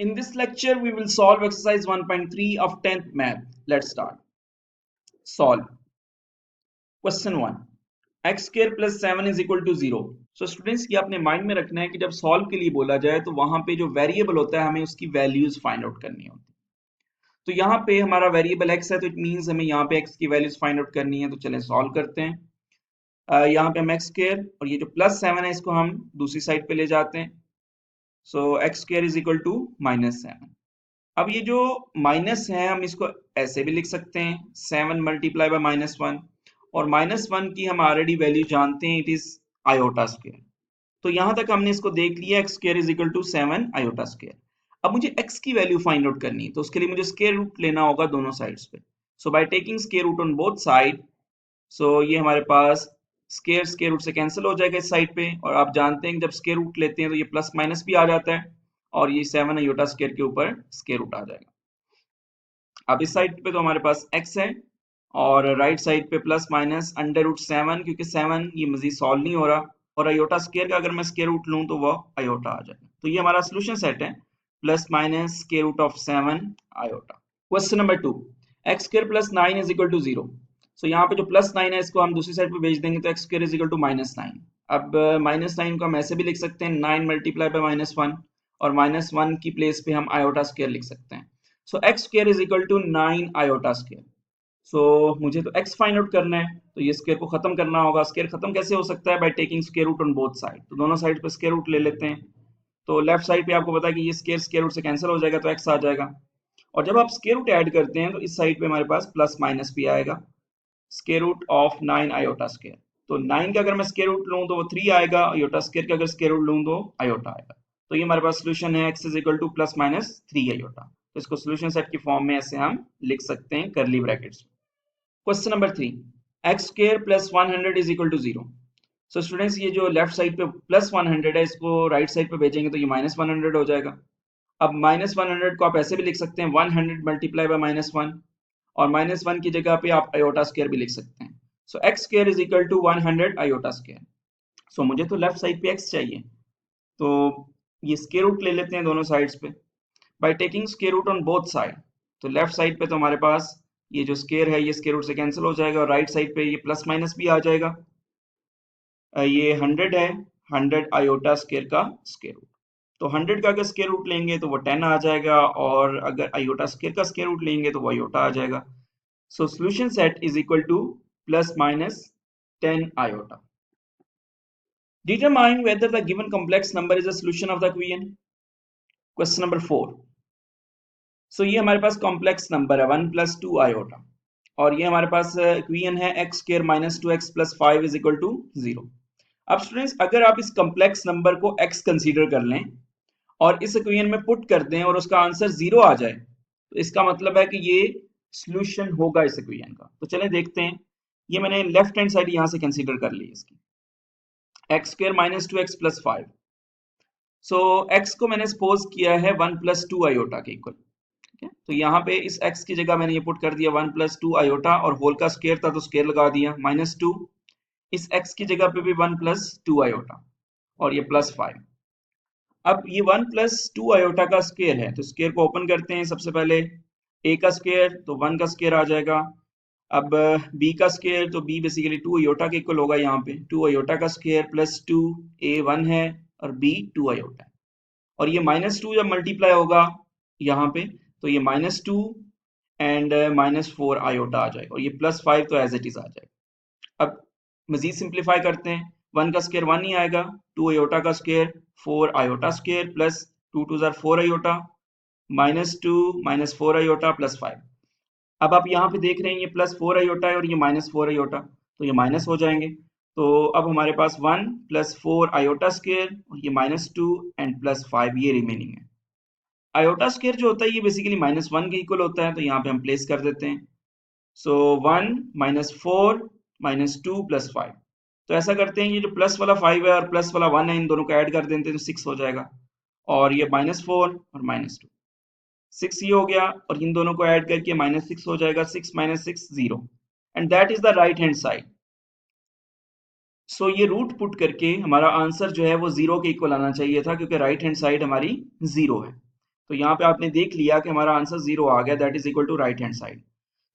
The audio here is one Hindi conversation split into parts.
In this lecture, we will solve exercise 1.3 of 10th math. Let's start. Solve. Question 1. X square plus 7 is equal to 0. So students, ये आपने माइंड में रखना है कि जब सॉल्व के लिए बोला जाए तो वहां पे जो वेरिएबल होता है हमें उसकी वैल्यूज फाइंड आउट करनी होती है। तो यहाँ पे हमारा वेरिएबल x है तो इट मीन्स हमें यहाँ पे x की वैल्यूज फाइंड आउट करनी है। तो चलें सॉल्व करते हैं। यहाँ पे हम x स्क्वायर और ये जो प्लस 7 है इसको हम दूसरी साइड पे ले जाते हैं। So x square is equal to -7। अब ये जो माइनस है हम इसको ऐसे भी लिख सकते हैं 7 मल्टीप्लाई बाय -1 और -1 की हम ऑलरेडी वैल्यू जानते हैं इट इज आयोटा स्क्वायर। तो यहां तक हमने इसको देख लिया x square is equal to 7 iota square. अब मुझे x की वैल्यू फाइंड आउट करनी है तो उसके लिए मुझे स्क्वायर रूट लेना होगा दोनों साइड्स पे। So by taking square root on both side, so ये हमारे पास स्क्वायर रूट से कैंसिल हो जाएगा इस साइड पे और आप जानते हैं कि जब स्क्वायर रूट लेते हैं तो ये प्लस माइनस भी आ जाता है और ये 7 आयोटा स्क्वायर के ऊपर स्क्वायर रूट आ जाएगा। अब इस साइड पे तो हमारे पास x है और राइट साइड पे प्लस माइनस अंडर रूट 7, क्योंकि 7 ये मजीद सॉल्व नहीं हो रहा और आयोटा स्क्वायर का अगर मैं स्क्वायर रूट लूं तो वो आयोटा आ जाएगा। तो ये हमारा सोल्यूशन सेट है plus minus square root of 7 iota. Question number 2. X square plus 9 is equal to 0. So यहाँ पे जो प्लस 9 है इसको हम दूसरी साइड पे भेज देंगे तो X square is equal to -9। अब -9 को हम ऐसे भी लिख सकते हैं 9 मल्टीप्लाई बाय -1 और -1 की प्लेस पे हम आयोटा स्क्वायर लिख सकते हैं। So x square is equal to 9 iota square. So मुझे तो x फाइंड आउट करना है तो ये स्क्वायर को खत्म करना होगा। स्क्वायर खत्म कैसे हो सकता है? By taking square root on both side. तो दोनों साइड पे स्क्वायर रूट ले लेते हैं। तो लेफ्ट साइड पे आपको पता है कि ये स्क्वायर रूट से कैंसिल हो जाएगा तो x आ जाएगा और जब आप स्क्वायर रूट ऐड करते हैं तो इस साइड पे हमारे पास प्लस माइनस भी आएगा। Square root of 9 iota square, तो 9 का अगर मैं स्क्वायर रूट लूं तो वो 3 आएगा, आयोटा स्क्वायर का अगर स्क्वायर रूट लूं तो आयोटा आएगा। तो ये हमारे पास सोल्यूशन है x is equal two plus minus 3 iota. तो इसको सोल्यूशन सेट की फॉर्म में ऐसे हम लिख सकते हैं करली ब्रैकेट्स में। Question number 3. X square plus 100 is equal to 0. So students, ये जो लेफ्ट साइड पे प्लस 100 है इसको राइट साइड पे भेजेंगे तो ये -100 हो जाएगा। अब -100 को आप ऐसे भी लिख सकते हैं 100 मल्टीप्लाई बाय -1 और -1 की जगह पे आप आयोटा स्क्वायर भी लिख सकते हैं। So x square is equal to 100 iota square. So मुझे तो लेफ्ट साइड पे x चाहिए तो ये स्क्वायर रूट ले लेते हैं दोनों साइड्स पे by taking square root on both side. तो लेफ्ट साइड पे तो हमारे पास ये जो स्क्वायर है ये स्क्वायर रूट से कैंसिल हो जाएगा और राइट साइड पे ये प्लस माइनस भी आ जाएगा। ये 100 है, 100 आयोटा स्क्वायर का स्क्वायर रूट। तो 100 का अगर स्क्वायर रूट लेंगे तो वो 10 आ जाएगा और अगर आयोटा स्क्वायर का स्क्वायर रूट लेंगे तो वो आयोटा आ जाएगा। So solution set is equal two plus minus 10 iota. Determine whether the given complex number is a solution of the equation. Question number 4. So ये हमारे पास कॉम्प्लेक्स नंबर है 1 प्लस 2 आयोटा और ये हमारे पास इक्वेशन है x square minus 2x plus 5 is equal to 0। अब स्टूडेंट्स, अगर आप इस कॉम्प्लेक्स नंबर को x कंसीडर कर लें और इस इक्वेशन में पुट कर दें और उसका आंसर 0 आ जाए तो इसका मतलब है कि ये सॉल्यूशन होगा इस इक्वेशन का। तो चलें देखते हैं। ये मैंने लेफ्ट हैंड साइड यहाँ से कंसीडर कर ली इसकी, x square minus 2x plus 5। सो x को मैंने सपोज किया है 1 प्लस 2 आयोटा के इक्वल। ठीक है, तो यहाँ पे इस x की जगह मैंने ये पुट कर दिया 1 प्लस 2 आयोटा और होल का स्क्वायर था तो स्क्वायर लगा दिया -2। इस x की जगह पे भी 1 प्लस 2 आयोटा और ये प्लस 5। अब ये 1 प्लस 2 आयोटा का स्क्वायर है तो स्क्वायर को ओपन करते हैं। सबसे पहले a का स्क्वायर तो 1 का स्क्वायर आ जाएगा। अब b का स्क्वायर तो b बेसिकली 2 आयोटा के इक्वल होगा। यहाँ पे 2 आयोटा का स्क्वायर प्लस 2, a 1 है और b 2 आयोटा है और ये -2 जब मल्टीप्लाई होगा यहाँ पे तो ये -2 एंड -4 आयोटा आ जाएगा और ये +5 तो एज इट इज आ जाएगा। अब मजीद सिंप्लीफाई करते हैं। 1 का स्क्वायर 1 ही आएगा, 2 आयोटा का स्क्वायर 4 आयोटा स्क्वायर प्लस 2 2 ज़ार 4 आयोटा -2 -4 आयोटा प्लस 5। अब आप यहाँ पे देख रहे हैं ये +4 आयोटा है और ये -4 आयोटा तो ये माइनस हो जाएंगे। तो अब हमारे पास 1 प्लस 4 आयोटा स्क्वायर और ये -2 एंड प्लस 5 ये रिमेनिंग है। आयोटा स्क्वायर जो होता है ये बेसिकली -1 के इक्वल होता है तो यहाँ पे हम प्लेस कर देते हैं। सो 1 -4 -2 प्लस 5। तो ऐसा करते हैं, ये जो प्लस वाला 5 है और प्लस वाला 1 है इन दोनों को ऐड कर देते हैं तो 6 हो जाएगा और ये -4 और -2 6 ये हो गया और इन दोनों को ऐड करके -6 हो जाएगा। 6 -6 0 and that is the right hand side. So ये रूट पुट करके हमारा आंसर जो है वो 0 के इक्वल आना चाहिए था क्योंकि राइट हैंड साइड हमारी 0 है। तो यहाँ पे आपने देख लिया कि हमारा आंसर 0 आ गया, that is equal to right hand side.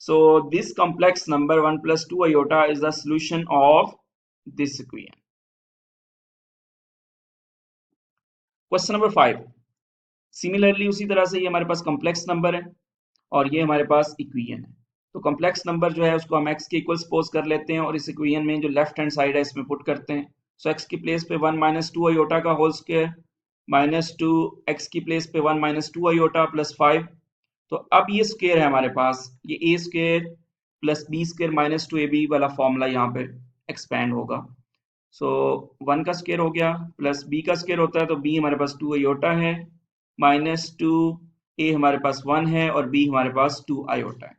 So this complex number 1 plus 2 iota is the solution of this equation. Question number 5. Similarly उसी तरह से ये हमारे पास complex number है और ये हमारे पास इक्वेशन है. तो complex number जो है उसको हम x के इक्वल सपोज कर लेते हैं और इस इक्वेशन में जो लेफ्ट हैंड साइड है इसमें पुट करते हैं. सो x की प्लेस पे 1 माइनस 2 iota का होल स्क्वायर माइनस 2 x की प्लेस पे 1 माइनस 2 iota प्लस 5. तो अब ये स्क्वायर है हमारे पास, ये a square plus B square minus 2ab वाला फॉर्मूला यहाँ पे एक्सपैंड होगा. सो 1 का स्क्वायर हो गया प्लस b का स्क्वायर होता है तो b हमारे पास 2 आयोटा है माइनस 2 a हमारे पास 1 है और b हमारे पास 2 आयोटा है.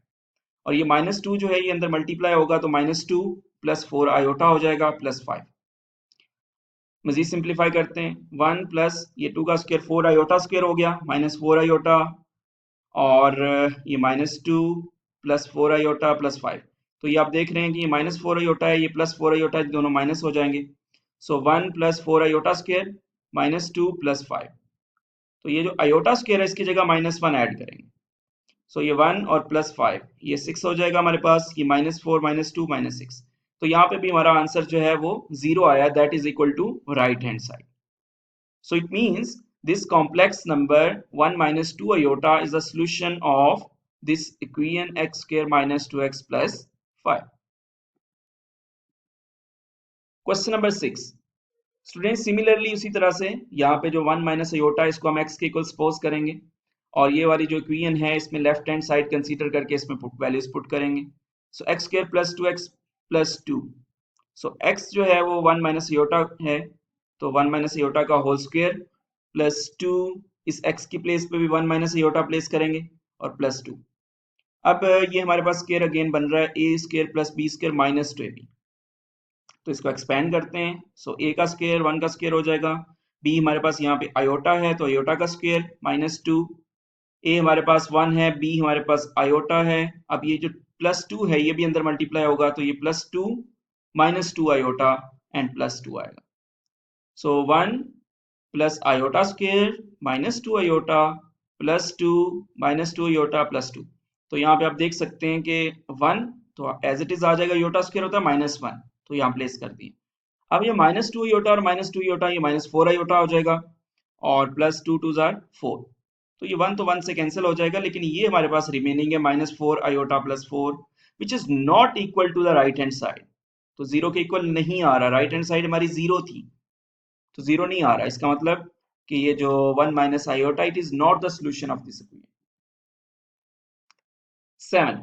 और ये माइनस 2 जो है ये अंदर मल्टीप्लाई होगा तो माइनस 2 प्लस 4 आयोटा हो जाएगा प्लस 5. मजीद सिंप्लीफाई करते हैं, 1 प्लस ये 2 का स्क्वायर 4 आयोटा स्क्वायर हो गया माइनस 4 आयोटा और ये माइनस 2 प्लस 4 आयोटा प्लस 5. तो ये आप देख रहे हैं कि ये माइनस 4 आयोटा है, ये प्लस 4 आयोटा है, दोनों माइनस हो जाएंगे. So 1 plus 4 iota square minus 2 plus 5. तो ये जो आयोटा स्क्वायर है इसकी जगह माइनस 1 ऐड करेंगे. सो ये 1 और प्लस 5 ये 6 हो जाएगा हमारे पास, ये माइनस 4 माइनस 2 माइनस 6. तो यहाँ पे भी हमारा आंसर जो है वो 0 आया, that is equal to right hand side. So it means this complex number 1 minus 2 iota is a solution of this equation x square minus 2x plus 5. Question number 6. Students similarly उसी तरह से यहाँ पे जो 1 minus iota इसको हम x के इक्वल सपोज करेंगे और ये वाली जो इक्वेशन है इसमें लेफ्ट हैंड साइड कंसीडर करके इसमें वैल्यूज पुट करेंगे. सो x square plus 2x plus 2. सो x जो है वो 1 माइनस iota है तो 1 माइनस iota का होल स्क्वायर प्लस 2 इस x की प्लेस पे भी 1 माइनस iota प्लेस करेंगे और प्लस 2. अब ये हमारे पास स्क्वायर अगेन बन रहा है a square plus b square minus 2ab. तो इसको एक्सपेंड करते हैं. सो a का स्क्वायर 1 का स्क्वायर हो जाएगा, b हमारे पास यहाँ पे आयोटा है तो आयोटा का स्क्वायर माइनस 2, a हमारे पास 1 है, b हमारे पास आयोटा है. अब ये जो प्लस 2 है ये भी अंदर मल्टीप्लाई होगा तो ये plus 2 minus 2 iota and plus 2 आएगा. सो 1 plus iota square minus 2 iota plus 2 minus 2 iota plus 2. तो यहाँ पे आप देख सकते हैं कि 1 तो एज इट इज आ जाएगा, आयोटा स्क्वायर होता है माइनस 1 तो यहाँ प्लेस कर दिए. अब ये माइनस 2 आयोटा और माइनस 2 आयोटा ये माइनस 4 आयोटा हो जाएगा और प्लस 2 2 जार 4. तो ये 1 तो 1 से कैंसिल हो जाएगा लेकिन ये हमारे पास रिमेनिंग है minus 4 iota plus 4 which is not equal to the right hand side. तो जीरो के इक्वल नहीं आ रहा, राइट हैंड साइड हमारी जीरो थी तो जीरो नहीं आ रहा. इसका मतलब कि ये जो 1 minus iota it is not the solution of this equation. 7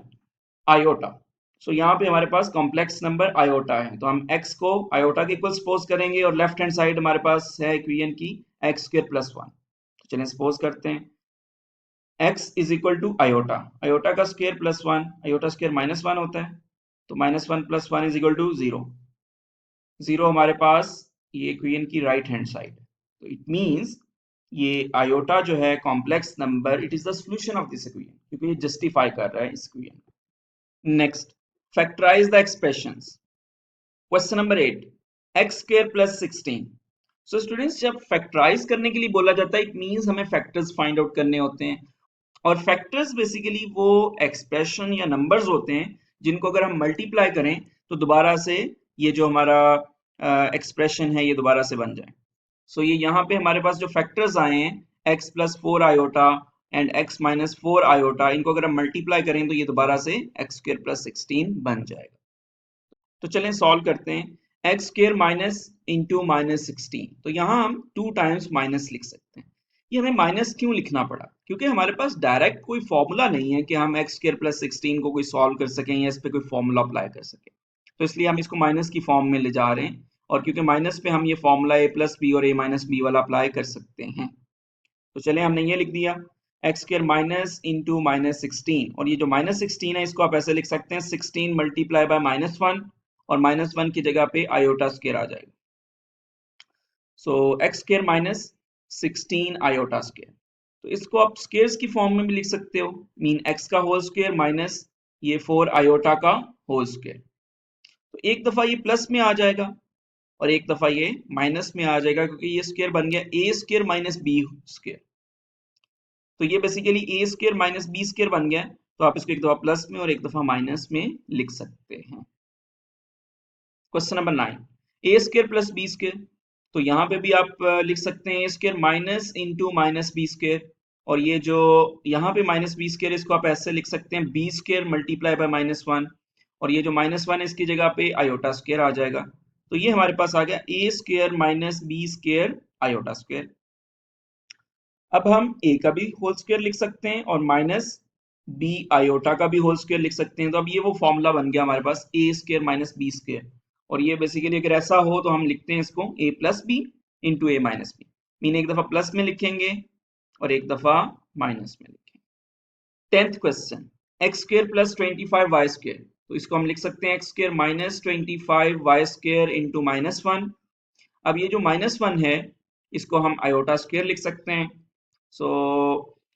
iota. So यहाँ पे हमारे पास कॉम्प्लेक्स नंबर आयोटा है तो हम x को आयोटा के इक्वल सपोज करेंगे और लेफ्ट हैंड साइड हमारे पास है इक्वेशन की x स्क्वायर प्लस 1. तो चलिए सपोज करते हैं x is equal to iota, iota का square plus 1, iota square minus 1 होता है तो minus 1 plus 1 is equal to 0. 0 हमारे पास ये इक्वेशन की राइट हैंड साइड. तो इट मींस ये आयोटा जो है complex number it is the solution of this equation क्योंकि ये जस्टिफाई कर रहा है इस equation. Next factorise the expressions. Question number 8 x square plus 16. So students जब फैक्टराइज करने के लिए बोला जाता है इट मींस हमें फैक्टर्स फाइंड आउट करने होते हैं और फैक्टर्स बेसिकली वो एक्सप्रेशन या नंबर्स होते हैं जिनको अगर हम मल्टीप्लाई करें तो दोबारा से ये जो हमारा एक्सप्रेशन है ये दोबारा से बन जाए. सो ये यहाँ पे हमारे पास जो फैक्टर्स आए हैं x plus 4 iota and x minus 4 iota, इनको अगर हम मल्टीप्लाई करें तो ये दोबारा से x स्क्वायर प्लस 16 बन जाएगा. तो चलें सॉल्व करते हैं. x square minus into minus 16, तो यहाँ हम 2 टाइम्स माइनस लिख सकते हैं. ये हमें माइनस क्यों लिखना पड़ा? क्योंकि हमारे पास डायरेक्ट कोई फॉर्मूला नहीं है कि हम x स्क्वायर प्लस 16 को कोई सॉल्व कर सकें या इस पे कोई फॉर्मूला अप्लाई कर सकें. तो इसलिए हम इसको माइनस की फॉर्म में ले जा रहे हैं और क्योंकि माइनस पे हम ये फॉर्मूला a प्लस बी और a माइनस बी वाला अप्लाई कर सकते हैं. तो चले हमने ये लिख दिया x square minus into minus 16 और ये जो माइनस 16 है इसको आप ऐसे लिख सकते हैं 16 मल्टीप्लाई बाय माइनस 1 और माइनस 1 की जगह पे आयोटा स्क्वायर आ जाएगा. So x square minus 16 iota square. तो इसको आप स्क्वायर्स की फॉर्म में भी लिख सकते हो, मीन एक्स का होल स्क्वायर माइनस ये 4 आयोटा का होल स्क्वायर. तो एक दफा ये प्लस में आ जाएगा और एक दफा ये माइनस में आ जाएगा क्योंकि ये स्क्वायर बन गया ए स्क्वायर माइनस बी स्क्वायर. तो ये बेसिकली ए स्क्र माइनस बी स्क्र बन गया, तो आप इसको एक दफा प्लस में और एक दफा माइनस में लिख सकते हैं। Question number 9, a square plus b square, तो यहाँ पे भी आप लिख सकते हैं a square minus into minus b square, और ये जो यहाँ पे माइनस बी स्क्र इसको आप ऐसे लिख सकते हैं बी स्क्र मल्टीप्लाई बाय -1, और ये जो -1 है इसकी जगह पे आयोटा स्क्र आ जाएगा। तो ये हमारे पास आ गया a square minus b square iota square. अब हम a का भी होल स्क्वायर लिख सकते हैं और माइनस b आयोटा का भी होल स्क्वायर लिख सकते हैं। तो अब ये वो फॉर्मूला बन गया हमारे पास a square minus B square, और ये बेसिकली अगर ऐसा हो तो हम लिखते हैं इसको a plus B into A minus B, mean एक दफा प्लस में लिखेंगे और एक दफा माइनस में लिखेंगे। 10th question, X square plus 25 Y square, तो इसको हम लिख सकते हैं X square minus 25 Y square into -1। अब ये जो -1 है इसको हम आयोटा स्क्वायर लिख सकते हैं। सो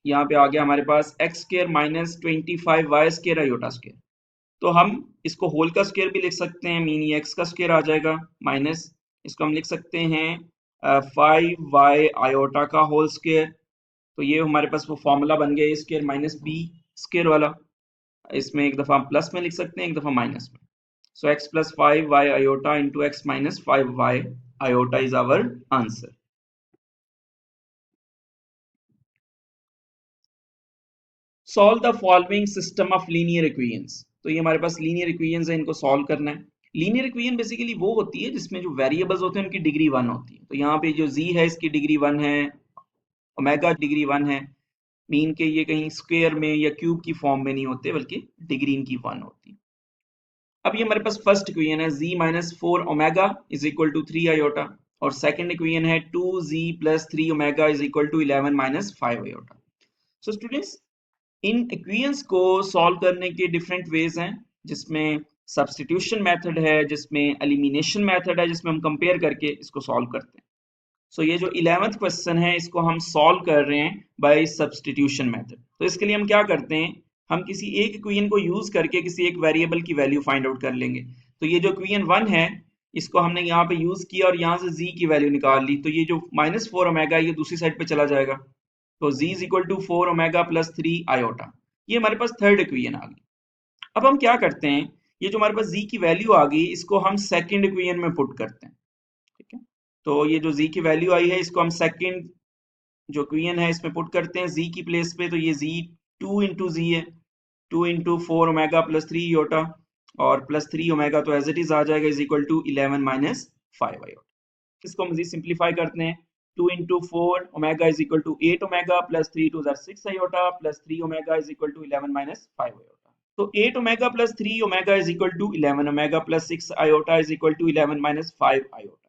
यहाँ पे आ गया हमारे पास x square minus 25 y square iota square, तो हम इसको होल का स्क्वायर भी लिख सकते हैं, मीन ये एक्स का स्क्वायर आ जाएगा, माइनस इसको हम लिख सकते हैं 5 वाई आयोटा का होल स्क्वायर। तो ये हमारे पास वो फॉर्मूला बन गया ए स्क्वायर माइनस बी स्क्वायर वाला, इसमें एक दफा हम प्लस में लिख सकते हैं एक दफा माइनस में। So x plus 5 y iota into x minus 5 y iota is our answer. Solve the following system of linear equations, तो ये हमारे पास लीनियर इक्वेशंस है, इनको सॉल्व करना है। लीनियर इक्वेशन बेसिकली वो होती है जिसमें जो वेरिएबल्स होते हैं उनकी डिग्री 1 होती है। तो यहाँ पे जो z है इसकी डिग्री 1 है, ओमेगा डिग्री 1 है, मीन के ये कहीं स्क्वायर में या क्यूब की फॉर्म में नहीं होते बल्कि डिग्री इनकी 1 होती है। अब ये हमारे पास फर्स्ट इक्वेशन है z minus 4 omega is equal to 3 iota, और सेकंड इक्वेशन है 2z plus 3 omega is equal to 11 minus 5 iota. So students, इन इक्वेशंस को सॉल्व करने के डिफरेंट वेज हैं, जिसमें सब्स्टिट्यूशन मेथड है, जिसमें एलिमिनेशन मेथड है, जिसमें हम कंपेयर करके इसको सॉल्व करते हैं। सो ये जो 11th क्वेश्चन है इसको हम सॉल्व कर रहे हैं बाय सब्स्टिट्यूशन मेथड। तो इसके लिए हम क्या करते हैं, हम किसी एक इक्वेशन को यूज करके किसी एक वेरिएबल की वैल्यू फाइंड आउट कर लेंगे। तो ये जो इक्वेशन 1 है इसको हमने यहाँ पे यूज किया और यहाँ से z की वैल्यू निकाल ली, तो ये जो -4 ओमेगा ये दूसरी साइड पे चला जाएगा, तो z is equal to 4 omega plus 3 iota. ये हमारे पास थर्ड इक्वेशन आ गई। अब हम क्या करते हैं, ये जो हमारे पास z की वैल्यू आ गई इसको हम सेकंड इक्वेशन में पुट करते हैं, ठीक है। तो ये जो z की वैल्यू आई है इसको हम सेकंड जो इक्वेशन है इसमें पुट करते हैं z की प्लेस पे, तो ये z 2 इंटू z है, 2 इंटू 4 ओमेगा प्लस 3 आयोटा, और प्लस 3 ओमेगा तो एज इट इज आ जाएगा is equal to 11 minus 5 iota. इसको मजीद सिंप्लीफाई करते हैं, 2 into 4 omega is equal to 8 omega plus 3 to 6 iota plus 3 omega is equal to 11 minus 5 iota. तो 8 omega plus 3 omega is equal to 11 omega plus 6 iota is equal to 11 minus 5 iota.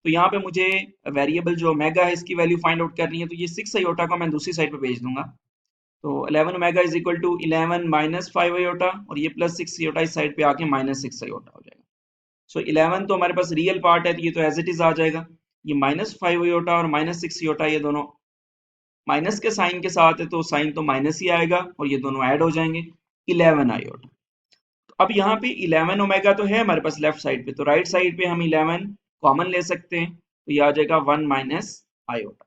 तो यहाँ पे मुझे वेरिएबल जो ओमेगा है इसकी वैल्यू फाइंड आउट करनी है, तो ये 6 आयोटा को मैं दूसरी साइड पे भेज दूंगा। तो 11 omega is equal to 11 minus 5 iota, और ये प्लस 6 आयोटा इस साइड पे आके माइनस 6 आयोटा हो जाएगा। सो 11 तो हमारे पास रियल पार्ट है, तो ये तो एज इट इज आ जाएगा। ये -5 आयोटा और -6 आयोटा ये दोनों माइनस के साइन के साथ है, तो साइन तो माइनस ही आएगा और ये दोनों ऐड हो जाएंगे, 11 आयोटा। तो अब यहाँ पे 11 ओमेगा तो है हमारे पास लेफ्ट साइड पे, तो राइट साइड पे हम 11 कॉमन ले सकते हैं, तो ये आ जाएगा 1 माइनस आयोटा।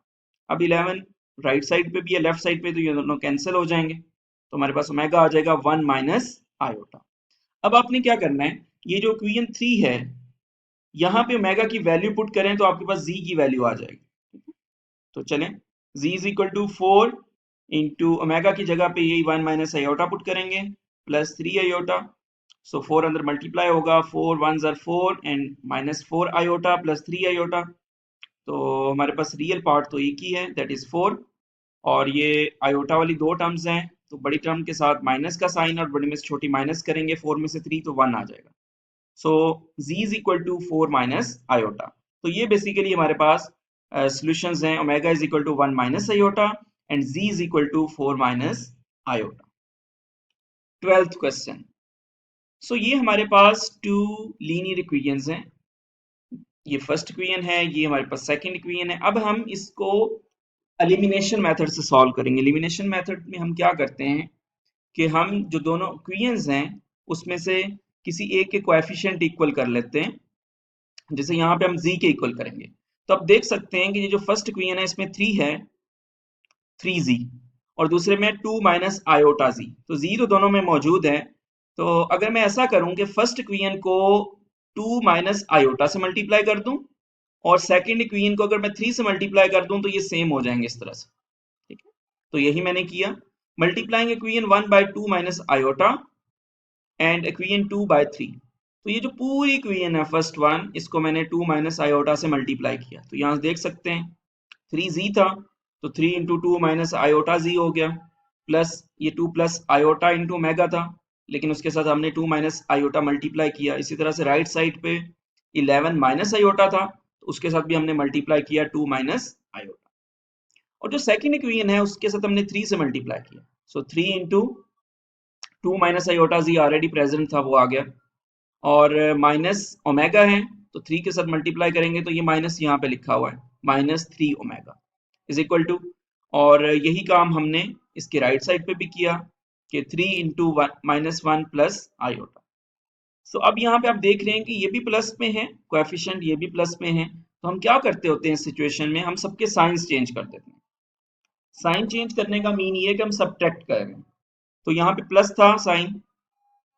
अब 11 राइट साइड पे भी है लेफ्ट साइड पे, तो ये दोनों कैंसिल हो जाएंगे, तो हमारे पास ओमेगा आ जाएगा 1 माइनस आयोटा। अब आपने क्या करना है, ये जो इक्वेशन 3 है यहाँ पे ओमेगा की वैल्यू पुट करें तो आपके पास z की वैल्यू आ जाएगी। तो चलें, z is equal to 4 into omega की जगह पे यही 1 माइनस आयोटा पुट करेंगे प्लस 3 आयोटा। सो 4 अंदर मल्टीप्लाई होगा, 4 1 ज़र 4 and minus 4 iota plus 3 iota. तो हमारे पास रियल पार्ट तो एक ही है, दैट इज 4, और ये आयोटा वाली दो टर्म्स हैं, तो बड़ी टर्म के साथ माइनस का साइन और बड़ी में से छोटी माइनस करेंगे, 4 में से 3 तो 1 आ जाएगा। So z is equal to 4 minus iota. तो ये बेसिकली हमारे पास सॉल्यूशंस हैं, omega is equal to 1 minus iota and z is equal to 4 minus iota. 12th question, so ये हमारे पास टू लीनियर इक्वेशंस हैं, ये फर्स्ट इक्वेशन है, ये हमारे पास सेकंड इक्वेशन है। अब हम इसको एलिमिनेशन मेथड से सॉल्व करेंगे। एलिमिनेशन मेथड में हम क्या करते हैं कि हम जो दोनों इक्वेशंस हैं उसमें से किसी एक के कोएफिशिएंट इक्वल कर लेते हैं, जैसे यहाँ पे हम z के इक्वल करेंगे। तो आप देख सकते हैं कि ये जो फर्स्ट इक्वेशन है इसमें 3 है, 3z, और दूसरे में 2 माइनस आयोटा जी, तो जी तो दोनों में मौजूद है। तो अगर मैं ऐसा करूं कि फर्स्ट इक्वेशन को 2 माइनस आयोटा से मल्टीप्लाई कर दूं और सेकंड इक्वेशन को अगर मैं 3 से मल्टीप्लाई कर दूं तो ये सेम हो जाएंगे इस तरह से, ठीक है। तो यही मैंने किया, multiplying equation 1 by 2 minus iota and equation 2 by 3। तो ये जो पूरी इक्वेशन है फर्स्ट वन, इसको मैंने 2 माइनस आयोटा से मल्टीप्लाई किया। तो यहाँ देख सकते हैं 3z था, तो 3 इंटू 2 माइनस आयोटा z हो गया, प्लस ये 2 प्लस आयोटा इंटू ओमेगा था, लेकिन उसके साथ हमने 2 माइनस आयोटा मल्टीप्लाई किया। इसी तरह से राइट साइड पे 11 माइनस आयोटा था, तो उसके साथ भी हमने मल्टीप्लाई किया 2 माइनस आयोटा। और जो सेकंड इक्वेशन है उसके साथ हमने 3 से मल्टीप्लाई किया। सो 3 into 2 minus iota z already present था, वो आ गया, और माइनस ओमेगा है, तो 3 के साथ मल्टीप्लाई करेंगे तो ये माइनस यहाँ पे लिखा हुआ है, minus 3 omega is equal to, और यही काम हमने इसके राइट साइड पे भी किया कि 3 इंटू माइनस 1 प्लस आयोटा। सो अब यहाँ पे आप देख रहे हैं कि ये भी प्लस में है, कोएफिशिएंट ये भी प्लस में है। तो हम क्या करते होते हैं इस सिचुएशन में, हम सबके साइंस चेंज कर देते हैं। साइन चेंज करने का मीन ये है कि हम सब्ट्रैक्ट कर रहे हैं। तो यहाँ पे प्लस था साइन,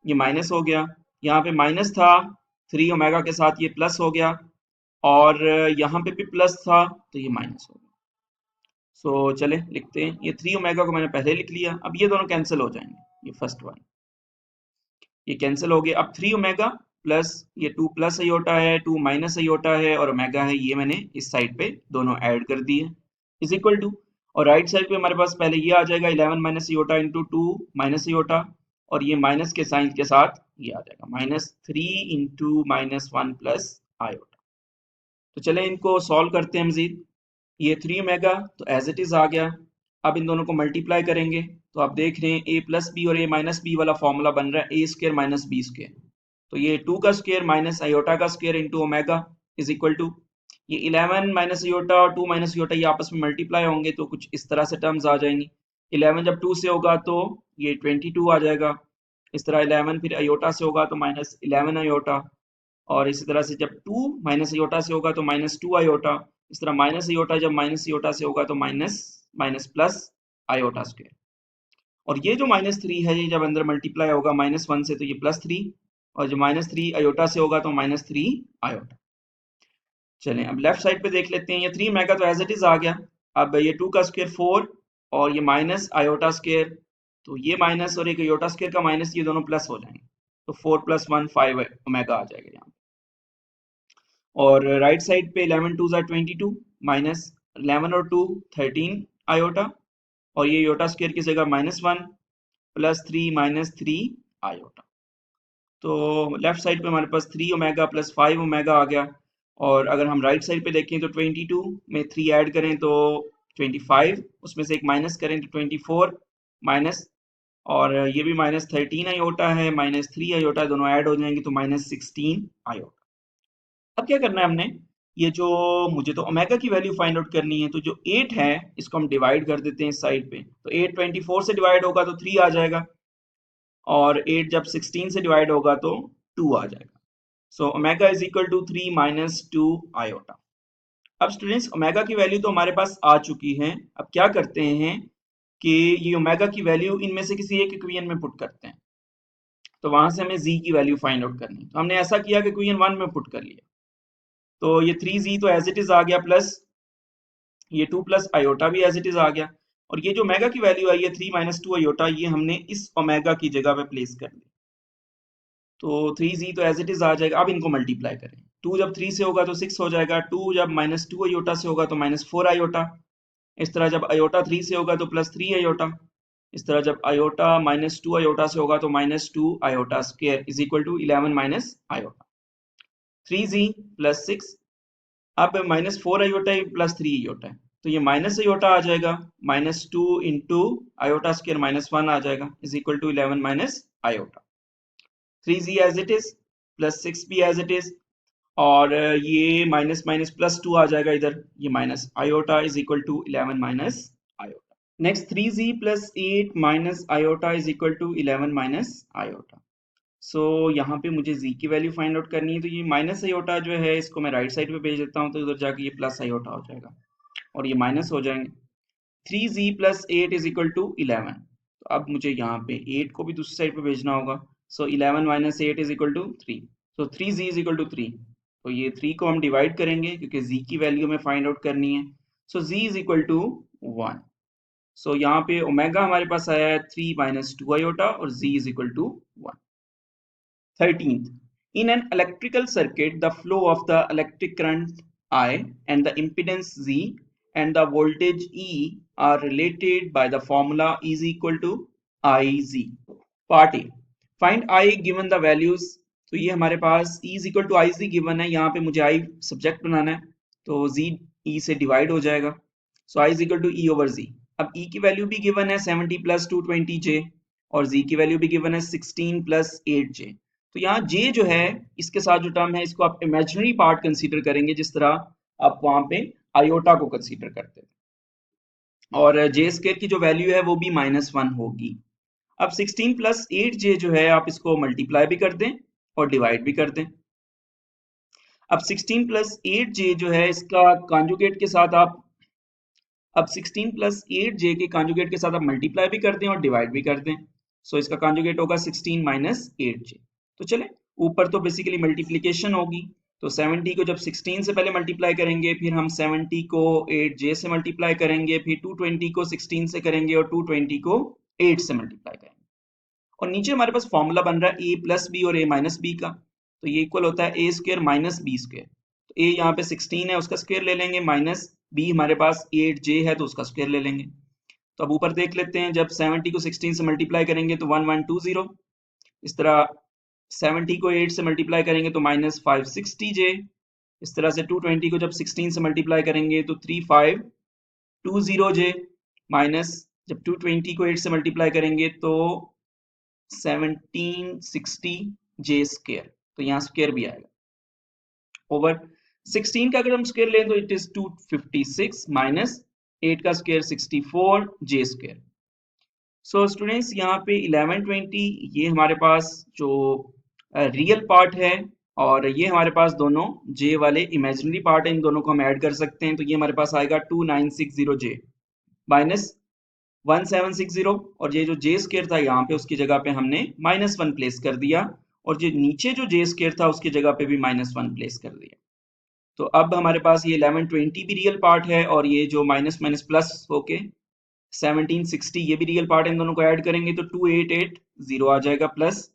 ये माइनस हो गया, यहाँ पे माइनस था 3 ओमेगा के साथ, ये प्लस हो गया, और यहाँ पे भी प्लस था तो ये माइनस हो गया। सो चले लिखते हैं, ये 3 ओमेगा को मैंने पहले लिख लिया, अब ये दोनों कैंसिल हो जाएंगे, ये फर्स्ट वन ये कैंसिल हो गया। अब 3 ओमेगा प्लस ये 2 प्लस आयोटा है, 2 माइनस आयोटा है, और ओमेगा है, ये मैंने इस साइड पे दोनों ऐड कर दिए इज इक्वल टू, और राइट साइड पे हमारे पास पहले ये आ जाएगा 11 minus iota into 2 minus iota, और ये माइनस के साइन के साथ ये आ जाएगा minus 3 into minus 1 plus iota. तो चले इनको सॉल्व करते हैं मजीद। ये 3 ओमेगा तो एज इट इज आ गया। अब इन दोनों को मल्टीप्लाई करेंगे तो आप देख रहे हैं ए प्लस बी और ए माइनस बी वाला फॉर्मूला बन रहा है A square minus B square. तो ये 2 का स्क्वायर माइनस आयोटा का square into omega is equal to, ये 11 माइनस आयोटा और 2 माइनस आयोटा ये आपस में मल्टीप्लाई होंगे तो कुछ इस तरह से टर्म्स आ जाएंगी। 11 जब 2 से होगा तो ये 22 आ जाएगा, इस तरह 11 फिर आयोटा से होगा तो माइनस 11 आयोटा, और इसी तरह से जब 2 माइनस आयोटा से होगा तो माइनस 2 आयोटा, इस तरह माइनस आयोटा जब माइनस आयोटा से होगा तो minus minus plus iota square. और ये जो -3 है ये जब अंदर मल्टीप्लाई होगा -1 से तो ये +3, और जो -3 आयोटा से होगा तो -3 आयोटा। चलें अब लेफ्ट साइड पे देख लेते हैं, ये 3 मेगा तो एज इट इज आ गया। अब ये 2 का स्क्वायर 4 और ये माइनस आयोटा स्क्वायर, तो ये माइनस और एक आयोटा स्क्वायर का माइनस, ये दोनों प्लस हो जाएंगे, तो 4 + 1 5 ओमेगा आ जाएगा यहाँ। और राइट साइड पे 11 2 ज़ा 22 माइनस 11 और 2 13 आयोटा, और ये आयोटा स्क्वायर की जगह -1 + 3 -3 आयोटा। तो लेफ्ट साइड पे हमारे पास 3 ओमेगा + 5 ओमेगा आ गया। और अगर हम राइट साइड पे देखें तो 22 में 3 ऐड करें तो 25, उसमें से एक माइनस करें तो 24 माइनस, और ये भी -13 आयोटा है, -3 आयोटा, दोनों ऐड हो जाएंगे तो -16 आयोटा। अब क्या करना है हमने, ये जो मुझे तो ओमेगा की वैल्यू फाइंड आउट करनी है, तो जो 8 है इसको हम डिवाइड कर देते हैं इस साइड पे, तो 8 24 से डिवाइड होगा तो 3 आ जाएगा, और 8 जब 16 से डिवाइड होगा तो 2 आ जाएगा। So omega is equal to 3 - 2 iota. अब स्टूडेंट्स ओमेगा की वैल्यू तो हमारे पास आ चुकी है। अब क्या करते हैं कि ये ओमेगा की वैल्यू इनमें से किसी एक इक्वेशन में पुट करते हैं, तो वहां से हमें जी की वैल्यू फाइंड आउट करनी है। तो हमने ऐसा किया कि इक्वेशन 1 में पुट कर लिया, तो ये 3z तो एज इट इज आ गया, प्लस ये 2 प्लस आयोटा भी एज इट इज आ गया, और ये जो ओमेगा की वैल्यू आई है 3 - 2 आयोटा, ये हमने इस ओमेगा की जगह पे प्लेस कर दी। तो 3z तो एज इट इज आ जाएगा। अब इनको मल्टीप्लाई करें, 2 जब 3 से होगा तो 6 हो जाएगा, 2 जब -2 आयोटा से होगा तो -4 आयोटा, इस तरह जब आयोटा 3 से होगा तो +3 आयोटा, इस तरह जब आयोटा -2 आयोटा से होगा तो -2 iota square is equal to 11 minus iota. 3z + 6, अब -4 आयोटा प्लस 3 आयोटा है, तो ये माइनस आयोटा आ जाएगा, -2 इंटू आयोटा स्क्वायर -1 आ जाएगा is equal to 11 minus iota. 3z as it is, +6 भी एज इट इज, और ये माइनस माइनस +2 आ जाएगा इधर, ये minus iota is equal to 11 minus iota. Next 3z + 8 minus iota is equal to 11 minus iota. So यहाँ पे मुझे z की वैल्यू फाइंड आउट करनी है, तो ये माइनस आयोटा जो है इसको मैं राइट साइड पे भेज देता हूँ, तो उधर जाके ये प्लस आयोटा हो जाएगा और ये माइनस हो जाएंगे। 3z plus 8 is equal to 11। तो अब मुझे यहाँ पे 8 को भी दूसरी साइड पे भेजना होगा। So 11 minus 8 is equal to 3। So 3z is equal to 3। तो ये 3 को हम डिवाइड करेंगे क्योंकि z की वैल्यू हमें फाइंड आउट करनी है। So z is equal to 1। So यहाँ पे ओमेगा हमारे पास आया है 3 माइनस 2 आयोटा और z is equal to 1। 13th, in an electrical circuit, the flow of the electric current I and the impedance Z and the voltage E are related by the formula E is equal to IZ. Part A. Find I given the values. तो ये हमारे पास E is equal to IZ given है, यहाँ पे मुझे I सब्जेक्ट बनाना है, तो Z E से डिवाइड हो जाएगा। सो I is equal to E over Z. अब E की वैल्यू भी गिवन है 70 प्लस 220J और Z की वैल्यू भी गिवन है 16 प्लस 8J। तो यहाँ J जो है इसके साथ जो टर्म है इसको आप इमेजिनरी पार्ट कंसीडर करेंगे, जिस तरह आप वहां पे आयोटा को कंसीडर करते हैं, और J स्क्वायर की जो वैल्यू है वो भी -1 होगी। अब 16 प्लस 8J जो है आप इसको मल्टीप्लाई भी कर दें और डिवाइड भी कर दें। अब 16 प्लस 8J जो है इसका कॉन्जुगेट के साथ आप अब 16 प्लस 8J के कॉन्जुगेट के साथ आप मल्टीप्लाई भी कर दें और डिवाइड भी कर दें। सो इसका कॉन्जुगेट होगा 16 माइनस 8J। तो चले, ऊपर तो बेसिकली मल्टीप्लिकेशन होगी, तो 70 को जब 16 से पहले मल्टीप्लाई करेंगे, फिर हम 70 को 8J से मल्टीप्लाई करेंगे, फिर 220 को 16 से करेंगे और 220 को 8 से मल्टीप्लाई करेंगे। और नीचे हमारे पास फॉर्मूला बन रहा है a प्लस बी और a माइनस बी का, तो ये इक्वल होता है a square minus B square. तो a यहाँ पे 16 है उसका स्क्वायर ले लेंगे, माइनस b हमारे पास 8J है तो उसका स्क्वायर ले लेंगे। तो अब ऊपर देख लेते हैं, जब 70 को 16 से मल्टीप्लाई करेंगे तो 1120, इस तरह 70 को 8 से मल्टीप्लाई करेंगे तो माइनस 560J, इस तरह से 220 को जब 16 से मल्टीप्लाई करेंगे तो 3520J, माइनस जब 220 को 8 से मल्टीप्लाई करेंगे तो 1760J स्क्वायर, तो यहाँ स्क्वायर भी आएगा ओवर 16 का अगर हम स्क्वायर लें तो इट इज 256 माइनस 8 का square 64J square. So students यहाँ पे 1120 ये हमारे पास जो रियल पार्ट है और ये हमारे पास दोनों J वाले इमेजिनरी पार्ट है, इन दोनों को हम ऐड कर सकते हैं। तो ये हमारे पास आएगा 2960J माइनस 1760, और ये जो J स्क्वायर था यहाँ पे उसकी जगह पे हमने -1 प्लेस कर दिया, और जो नीचे जो J स्क्वायर था उसकी जगह पे भी -1 प्लेस कर दिया। तो अब हमारे पास ये 1120 भी रियल पार्ट है, और ये जो माइनस माइनस प्लस होके 1760 ये भी रियल पार्ट है, इन दोनों को ऐड करेंगे तो 2880 आ जाएगा, प्लस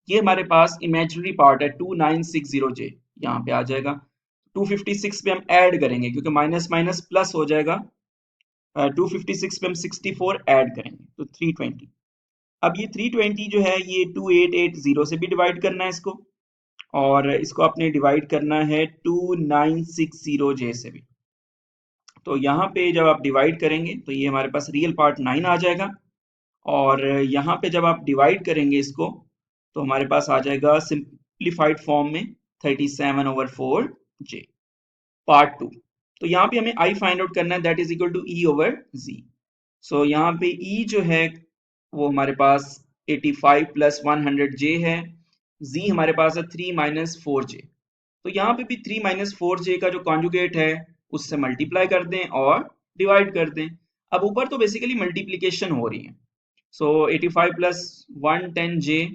ये हमारे पास इमेजिनरी पार्ट है 2960J यहाँ पे आ जाएगा। 256 पे हम ऐड करेंगे क्योंकि माइनस माइनस प्लस हो जाएगा, 256 पे हम 64 ऐड करेंगे तो 320। अब ये 320 जो है ये 2880 से भी डिवाइड करना है इसको, और इसको आपने डिवाइड करना है 2960J से भी। तो यहाँ पे जब आप डिवाइड करेंगे तो ये हमारे पास रियल पार्ट 9 आ जाएगा, और यहाँ पे जब आप डिवाइड करेंगे इसको तो हमारे पास आ जाएगा सिंप्लीफाइड फॉर्म में 37/4J। पार्ट 2, तो यहाँ पे हमें I फाइंड आउट करना है, that is equal to E over Z। So यहाँ पे E जो है वो हमारे पास 85 प्लस 100J है, Z हमारे पास है 3 माइनस 4J। तो यहाँ पे भी 3 माइनस 4J का जो कॉन्जुगेट है उससे मल्टीप्लाई कर दें और डिवाइड कर दें। अब ऊपर तो बेसिकली मल्टीप्लिकेशन हो रही है, सो 85 plus 110J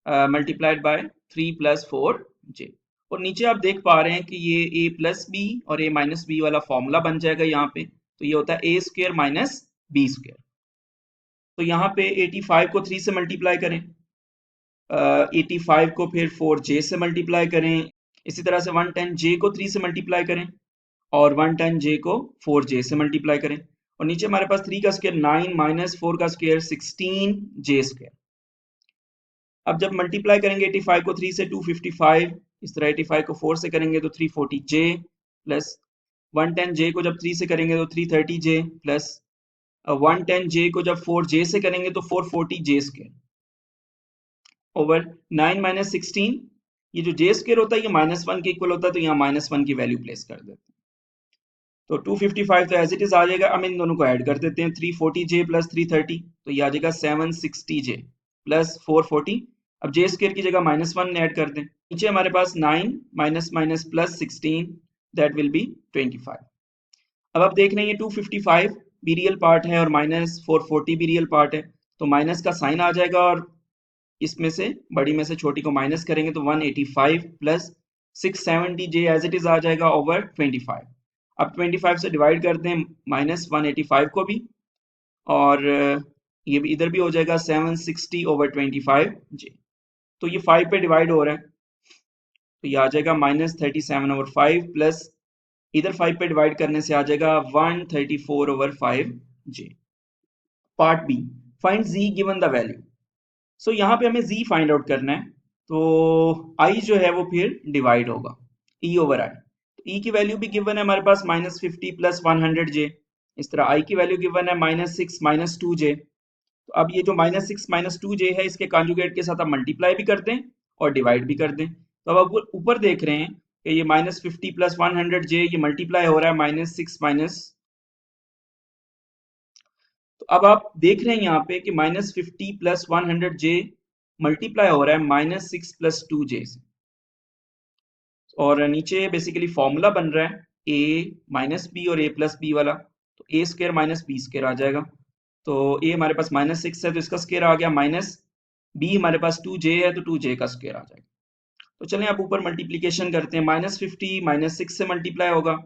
multiplied by 3 plus 4J, और नीचे आप देख पा रहे हैं कि ये a प्लस बी और a माइनस बी वाला फॉर्मूला बन जाएगा यहाँ पे, तो ये होता है a square minus B square. तो यहाँ पे 85 को 3 से मल्टीप्लाई करें, 85 को फिर 4J से मल्टीप्लाई करें, इसी तरह से 110J को 3 से मल्टीप्लाई करें और 110J को 4J से मल्टीप्लाई करें, और नीचे हमारे पास 3 का स्क्वायर 9 माइनस 4 का स्क्वायर 16J स्क्वायर। अब जब मल्टीप्लाई करेंगे 85 को 3 से 255, इस तरह 85 को 4 से करेंगे तो 340J, प्लस 110J को जब 3 से करेंगे तो 330J, प्लस 110J को जब 4J से करेंगे तो 440J स्क्वायर ओवर 9 माइनस 16। ये जो J स्क्वायर होता है ये -1 के इक्वल होता है, तो यहाँ -1 की वैल्यू प्लेस कर देते हैं। तो 255 तो एज इट इज आ जाएगा। अब इन दोनों को ऐड कर देते हैं, 340J प्लस 330, तो ये आ जाएगा 760J प्लस 440। अब J स्क्वायर की जगह -1 ऐड कर दें, नीचे हमारे पास 9 minus minus plus 16, that will be 25। अब आप देख रहे हैं ये 255 भी रियल पार्ट है और -440 भी रियल पार्ट है, तो माइनस का साइन आ जाएगा और इसमें से बड़ी में से छोटी को माइनस करेंगे तो 185 plus 670 j as it is आ जाएगा ओवर 25। अब 25 से डिवाइड कर दें -185 को भी, और ये भी इधर भी हो जाएगा 760 ओवर 25 जे। तो ये 5 पे डिवाइड हो रहा है, तो ये आ जाएगा -37 ओवर 5 प्लस इधर 5 पे डिवाइड करने से आ जाएगा 134 over 5 j. Part b, find z given the value. So यहाँ पे हमें z फाइंड आउट करना है, तो i जो है वो फिर डिवाइड होगा e ओवर i। तो e की वैल्यू भी गिवन है हमारे पास -50 प्लस 100 j। इस तरह i की वैल्यू गिवन है -6 -2 j। तो अब ये जो -6 -2 j है इसके कॉन्जुगेट के साथ आप मल्टीप्लाई भी कर दें और डिवाइड भी कर दें। तो अब आप ऊपर देख रहे हैं कि ये -50 प्लस 100 j ये मल्टीप्लाई हो रहा है -6 तो अब आप देख रहे हैं यहाँ पे कि -50 प्लस 100 j मल्टीप्लाई हो रहा है -6 प्लस 2 j से, और नीचे बेसिकली फॉर्मूला बन रहा है a माइनस बी और a प्लस बी वाला, तो a square minus b square आ जाएगा। तो a हमारे पास -6 है तो इसका स्क्र आ गया, माइनस b हमारे पास 2j है तो 2j का स्क्र आ जाएगा। तो चलें आप ऊपर मल्टीप्लीकेशन करते हैं, -50 -6 से मल्टीप्लाई होगा,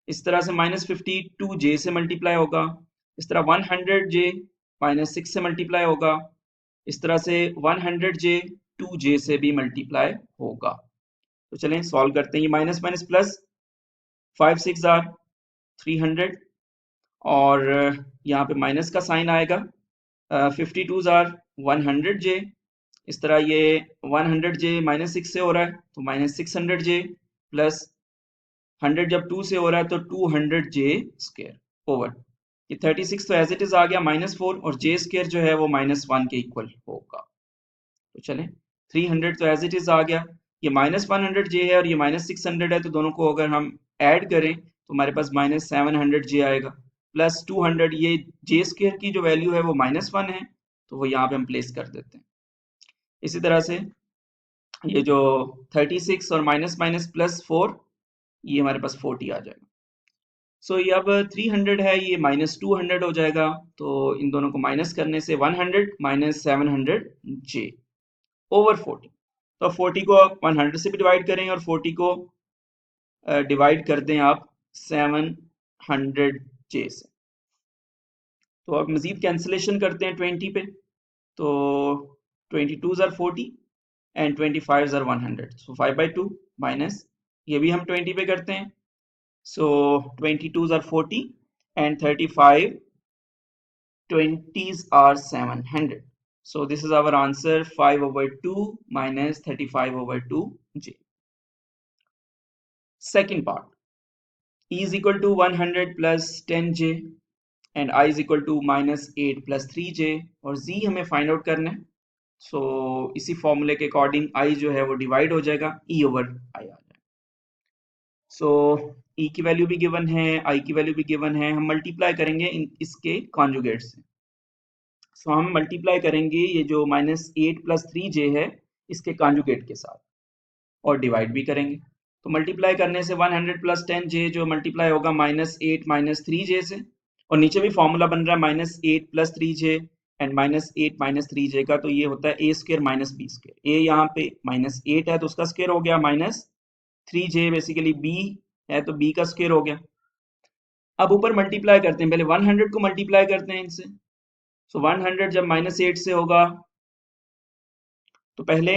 इस तरह से -50 2j से मल्टीप्लाई होगा, इस तरह 100j -6 से मल्टीप्लाई होगा, इस तरह से 100j 2j से भी मल्टीप्लाई होगा। तो चलें सॉल्व करते हैं, ये माइनस माइनस प्लस 5 6 आर 300, और यहाँ पे माइनस का साइन आएगा, 52 आर 100j, इस तरह ये 100j -6 से हो रहा है तो -600j प्लस 100 जब 2 से हो रहा है तो 200j स्क्वायर ओवर ये 36 तो एज इट इज आ गया -4, और j स्क्वायर जो है वो -1 के इक्वल होगा। तो चलें 300 तो एज इट इज आ गया, ये -100j है और ये -600 है, तो दोनों को अगर हम ऐड करें तो हमारे पास -700j आएगा, प्लस 200 ये j स्क्वायर की जो वैल्यू है वो -1 है तो वो यहाँ पे हम प्लेस कर देते हैं। इसी तरह से ये जो 36 और माइनस माइनस प्लस 4 ये हमारे पास 40 आ जाएगा। सो ये अब 300 है, ये -200 हो जाएगा, तो इन दोनों को माइनस करने से 100 -700j ओवर 40। तो 40 को 100 से भी डिवाइड करें और 40 को डिवाइड कर दें आप 700j से। तो अब मजीद कैंसिलेशन करते हैं 20 पे, तो 22 are 40 and 25 are 100, so 5/2 minus ये भी हम 20 पे करते हैं, so 22s are 40 and 35 20s are 700, so this is our answer 5/2 minus 35/2j. Second part, e is equal to 100 plus 10j and I is equal to -8 plus 3j, और z हमें फाइंड आउट करना है। सो इसी फॉर्मूले के अकॉर्डिंग i जो है वो डिवाइड हो जाएगा, e ओवर i आ जाएगा। सो e की वैल्यू भी गिवन है, i की वैल्यू भी गिवन है, हम मल्टीप्लाई करेंगे इसके कॉन्जुगेट से। सो हम मल्टीप्लाई करेंगे ये जो -8 प्लस 3j है इसके कॉन्जुगेट के साथ, और डिवाइड भी करेंगे। तो मल्टीप्लाई करने से 100 प्लस 10j जो मल्टीप्लाई होगा -8 माइनस 3j से, और नीचे भी फॉर्मूला बन रहा है -8 plus 3j and -8 minus 3j का, तो ये होता है a square minus b square. a यहाँ पे -8 है तो उसका स्क्र हो गया -3j, बेसिकली b है तो b का स्क्र हो गया। अब ऊपर मल्टीप्लाई करते हैं, पहले 100 को मल्टीप्लाई करते हैं इनसे। सो 100 जब -8 से होगा तो पहले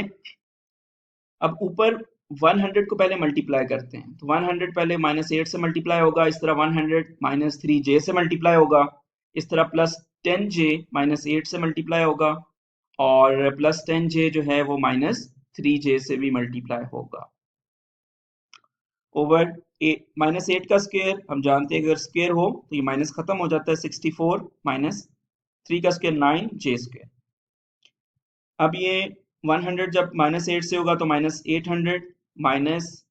अब ऊपर 100 को पहले मल्टीप्लाई करते हैं, तो 100 पहले -8 से मल्टीप्लाई होगा, इस तरह 100 -3j से मल्टीप्लाई होगा, इस तरह प्लस 10j -8 से मल्टीप्लाई होगा, और प्लस 10j जो है वो -3j से भी मल्टीप्लाई होगा ओवर -8 का स्क्वायर हम जानते हैं, अगर स्क्वायर हो तो ये माइनस खत्म हो जाता है, 64 -3 का स्क्वायर 9j स्क्वायर। अब ये 100 जब -8 से होगा तो -800, माइनस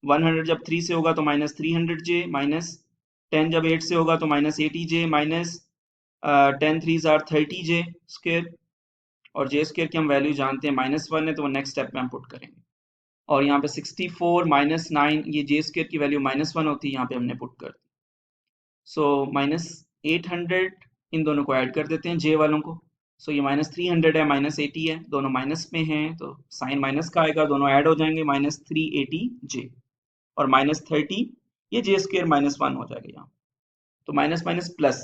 100 जब 3 से होगा तो -300j, माइनस 10 जब 8 से होगा तो -80j, minus 10 3s are 30j square, और j स्क्वायर की हम वैल्यू जानते हैं -1 है, तो वो नेक्स्ट स्टेप में हम पुट करेंगे। और यहाँ पे 64 -9 ये j स्क्वायर की वैल्यू -1 होती है, यहाँ पे हमने पुट कर दी। सो -800 इन दोनों को ऐड कर देते हैं जे वालों को। सो ये -300 है, -80 है, दोनों माइनस में हैं तो साइन माइनस का आएगा, दोनों ऐड हो जाएंगे, -380 जे और -30 ये जे स्क्वायर -1 हो जाएगा यहाँ, तो माइनस माइनस प्लस,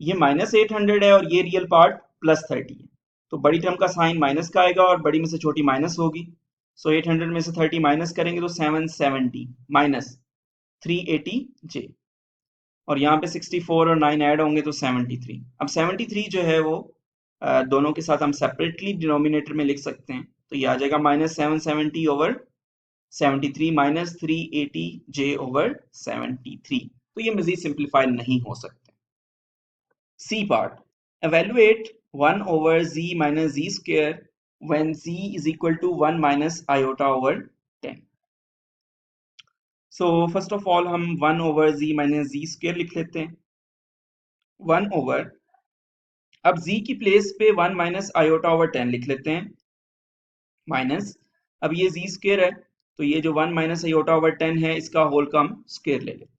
ये -800 है और ये रियल पार्ट +30 है, तो बड़ी टर्म का साइन माइनस का आएगा और बड़ी में से छोटी माइनस होगी। सो 800 में से 30 माइनस करेंगे तो 770 माइनस 380 जे, और यहाँ पे 64 और 9 ऐड होंगे तो 73। अब 73 जो है वो दोनों के साथ हम सेपरेटली डिनोमिनेटर में लिख सकते हैं, तो ये आ जाएगा -770 ओवर 73 -380 जे ओवर 73। तो ये मजीद सिंप्लीफाई नहीं हो सकते। C part, evaluate 1 over z minus z square when z is equal to 1 minus iota over 10. So first of all हम 1 over z minus z square लिख लेते हैं। 1 over, अब z की प्लेस पे 1 minus iota over 10 लिख लेते हैं, माइनस, अब ये z स्क्वायर है तो ये जो 1 minus iota over 10 है इसका होल का हम स्क्वायर ले लेते हैं,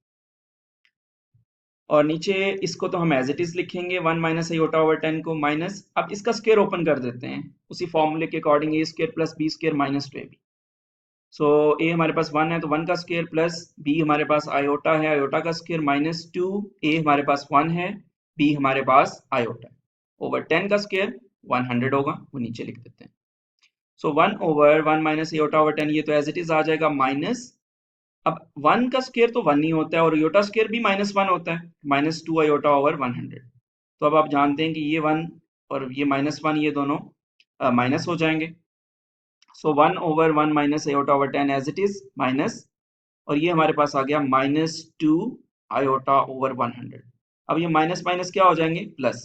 और नीचे इसको तो हम एज इट इज लिखेंगे 1 माइनस आयोटा ओवर 10 को माइनस, अब इसका स्क्वायर ओपन कर देते हैं उसी फॉर्मूले के according, a square plus B square minus 2ab। So a हमारे पास 1 है तो 1 का स्क्वायर प्लस बी हमारे पास आयोटा है, आयोटा का स्क्वायर -2, ए हमारे पास 1 है, बी हमारे पास आयोटा है, ओवर 10 का स्क्वायर 100 होगा, वो नीचे लिख देते हैं। सो 1 ओवर 1 माइनस आयोटा ओवर 10, ये तो एज इट इज आ जाएगा माइनस, अब 1 का स्क्वायर तो 1 ही होता है और आयोटा स्क्वायर भी -1 होता है, -2 आयोटा ओवर 100। तो अब आप जानते हैं कि ये 1 और ये -1 ये दोनों माइनस हो जाएंगे। So 1 over 1 minus iota over 10 as it is minus, और ये हमारे पास आ गया -2 आयोटा ओवर 100। अब ये माइनस माइनस क्या हो जाएंगे, प्लस।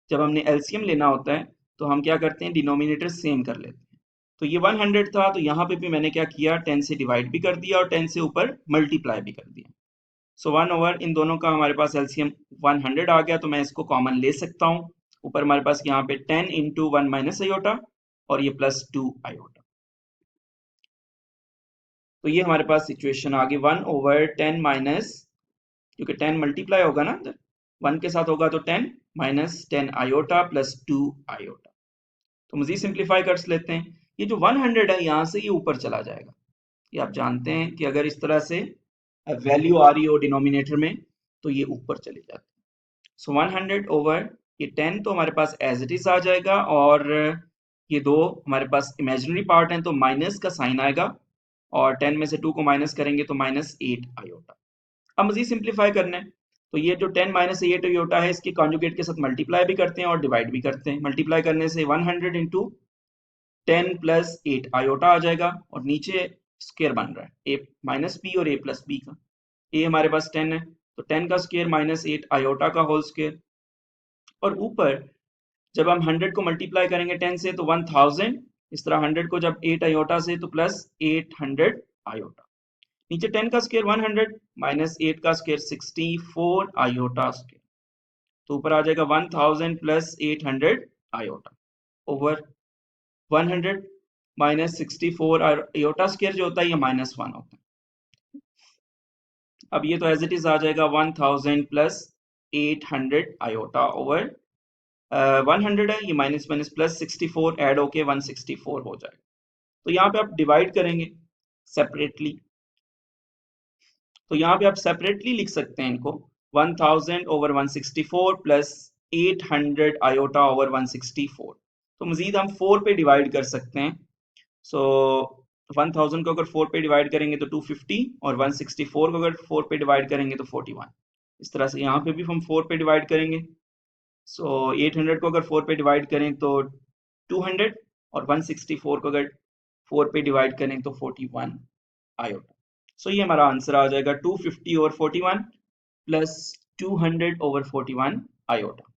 जब हमने एलसीएम लेना होता है तो हम क्या करते हैं, डिनोमिनेटर सेम कर लेते हैं। तो ये 100 था तो यहाँ पे भी मैंने क्या किया, 10 से डिवाइड भी कर दिया और 10 से ऊपर मल्टीप्लाई भी कर दिया। सो 1 ओवर इन दोनों का हमारे पास एलसीएम 100 आ गया, तो मैं इसको कॉमन ले सकता हूँ। ऊपर हमारे पास यहाँ पे 10 इंटू 1 माइनस आयोटा और ये +2 आयोटा, तो ये हमारे पास सिचुएशन आ गई 1 ओवर 10 माइनस, क्योंकि 10 मल्टीप्लाई होगा ना 1 के साथ होगा तो 10 माइनस 10 आयोटा +2 आयोटा। तो मजीद सिंप्लीफाई कर लेते हैं, ये जो 100 है यहाँ से ये ऊपर चला जाएगा, ये आप जानते हैं कि अगर इस तरह से वैल्यू आ रही हो डिनोमिनेटर में तो ये ऊपर चली जाती है। सो 100 ओवर ये 10 तो हमारे पास एज इट इज आ जाएगा, और ये दो हमारे पास इमेजिनरी पार्ट हैं तो माइनस का साइन आएगा, और 10 में से 2 को माइनस करेंगे तो -8 आयोटा। अब मजीद सिंप्लीफाई करना है तो ये जो 10 -8 आयोटा है इसके कॉन्जुगेट के साथ मल्टीप्लाई भी करते हैं और डिवाइड भी करते हैं। मल्टीप्लाई करने से 100 इंटू 10 + 8 आयोटा आ जाएगा, और नीचे स्क्वायर बन रहा है a माइनस बी और a प्लस बी का। a हमारे पास 10 है तो 10 का स्क्वायर -8 आयोटा का होल स्क्वायर, और ऊपर जब हम 100 को मल्टीप्लाई करेंगे 10 से तो 1000, इस तरह 100 को जब 8 आयोटा से तो +800 आयोटा, नीचे 10 का स्क्वायर 100 -8 का स्क्वायर 64 आयोटा स्क्वायर, तो ऊपर आ जाएगा 1000 + 800 आयोटा ओवर 100 -64 आयोटा स्क्वायर जो होता है ये -1 होता है। अब ये तो एज इट इज आ जाएगा 1000 + 800 आयोटा ओवर 100 है, ये माइनस माइनस +64 ऐड होके 164 हो जाएगा। तो यहाँ पे आप डिवाइड करेंगे सेपरेटली, तो यहाँ पे आप सेपरेटली लिख सकते हैं इनको 1000 ओवर 164 + 800 आयोटा ओवर 164। तो मजीद हम 4 पे डिवाइड कर सकते हैं। सो 1000 को अगर 4 पे डिवाइड करेंगे तो 250, और 164 को अगर 4 पे डिवाइड करेंगे तो 41। इस तरह से यहाँ पे भी हम 4 पे डिवाइड करेंगे। सो 800 को अगर 4 पे डिवाइड करें तो 200, और 164 को अगर 4 पे डिवाइड करें तो 41 आयोटा। सो ये हमारा आंसर आ जाएगा 250 ओवर 41 + 200 ओवर 41 आयोटा।